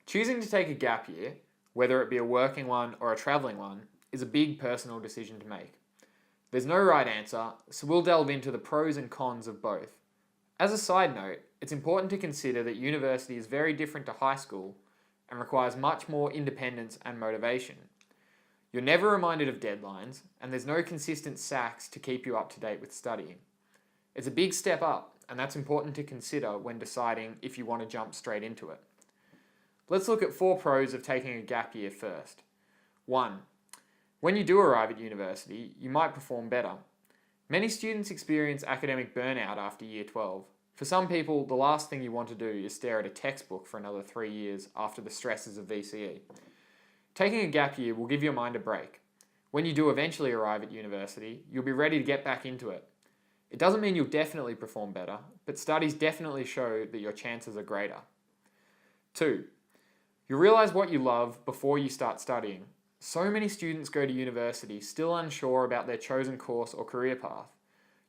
Choosing to take a gap year, whether it be a working one or a travelling one, is a big personal decision to make. There's no right answer, so we'll delve into the pros and cons of both. As a side note, it's important to consider that university is very different to high school and requires much more independence and motivation. You're never reminded of deadlines, and there's no consistent SACs to keep you up to date with studying. It's a big step up, and that's important to consider when deciding if you want to jump straight into it. Let's look at 4 pros of taking a gap year first. 1. When you do arrive at university, you might perform better. Many students experience academic burnout after year 12. For some people, the last thing you want to do is stare at a textbook for another 3 years after the stresses of VCE. Taking a gap year will give your mind a break. When you do eventually arrive at university, you'll be ready to get back into it. It doesn't mean you'll definitely perform better, but studies definitely show that your chances are greater. 2. You'll realise what you love before you start studying. So many students go to university still unsure about their chosen course or career path.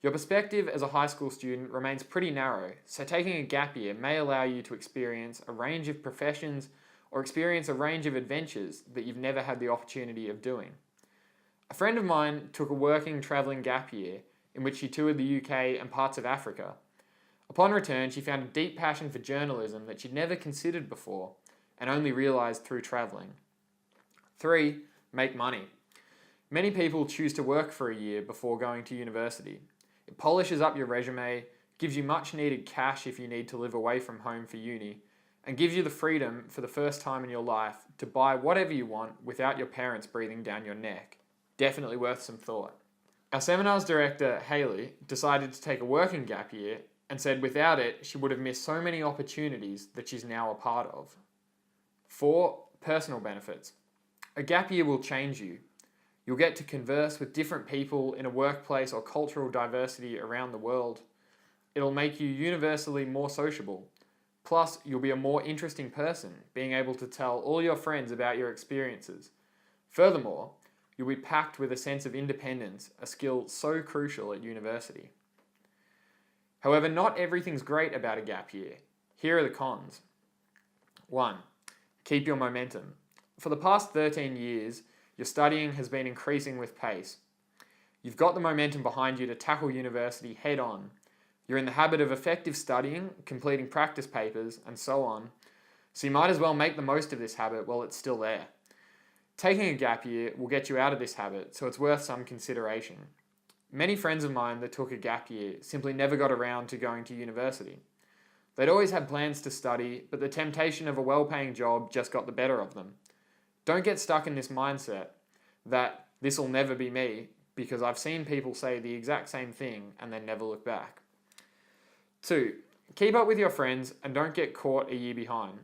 Your perspective as a high school student remains pretty narrow, so taking a gap year may allow you to experience a range of professions or experience a range of adventures that you've never had the opportunity of doing. A friend of mine took a working travelling gap year in which she toured the UK and parts of Africa. Upon return, she found a deep passion for journalism that she'd never considered before and only realised through travelling. 3. Make money. Many people choose to work for a year before going to university. It polishes up your resume, gives you much needed cash if you need to live away from home for uni, and gives you the freedom for the first time in your life to buy whatever you want without your parents breathing down your neck. Definitely worth some thought. Our seminars director, Hayley, decided to take a working gap year and said without it, she would have missed so many opportunities that she's now a part of. 4. Personal benefits. A gap year will change you. You'll get to converse with different people in a workplace or cultural diversity around the world. It'll make you universally more sociable. Plus, you'll be a more interesting person, being able to tell all your friends about your experiences. Furthermore, you'll be packed with a sense of independence, a skill so crucial at university. However, not everything's great about a gap year. Here are the cons. 1. Keep your momentum. For the past 13 years, your studying has been increasing with pace. You've got the momentum behind you to tackle university head on. You're in the habit of effective studying, completing practice papers, and so on, so you might as well make the most of this habit while it's still there. Taking a gap year will get you out of this habit, so it's worth some consideration. Many friends of mine that took a gap year simply never got around to going to university. They'd always had plans to study, but the temptation of a well-paying job just got the better of them. Don't get stuck in this mindset that this will never be me, because I've seen people say the exact same thing and then never look back. 2. Keep up with your friends and don't get caught a year behind.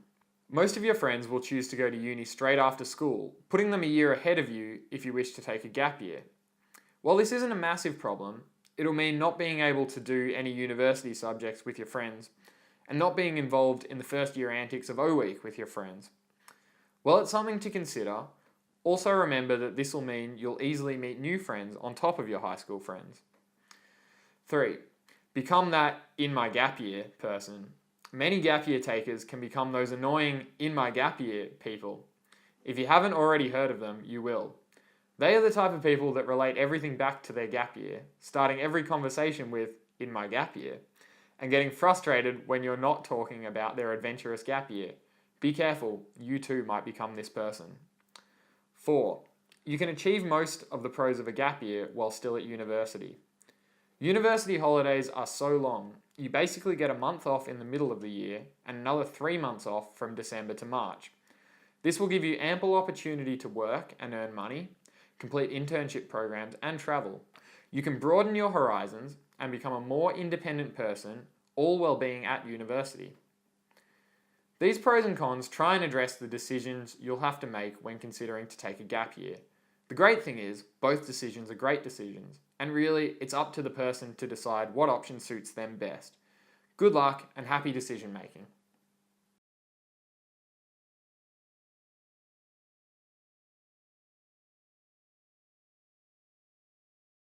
Most of your friends will choose to go to uni straight after school, putting them a year ahead of you if you wish to take a gap year. While this isn't a massive problem, it'll mean not being able to do any university subjects with your friends and not being involved in the first year antics of O-Week with your friends. While it's something to consider, also remember that this will mean you'll easily meet new friends on top of your high school friends. 3. Become that in my gap year person. Many gap year takers can become those annoying in my gap year people. If you haven't already heard of them, you will. They are the type of people that relate everything back to their gap year, starting every conversation with in my gap year, and getting frustrated when you're not talking about their adventurous gap year. Be careful, you too might become this person. 4. You can achieve most of the pros of a gap year while still at university. University holidays are so long, you basically get a month off in the middle of the year and another 3 months off from December to March. This will give you ample opportunity to work and earn money, complete internship programs and travel. You can broaden your horizons and become a more independent person, all while being at university. These pros and cons try and address the decisions you'll have to make when considering to take a gap year. The great thing is, both decisions are great decisions, and really, it's up to the person to decide what option suits them best. Good luck and happy decision making.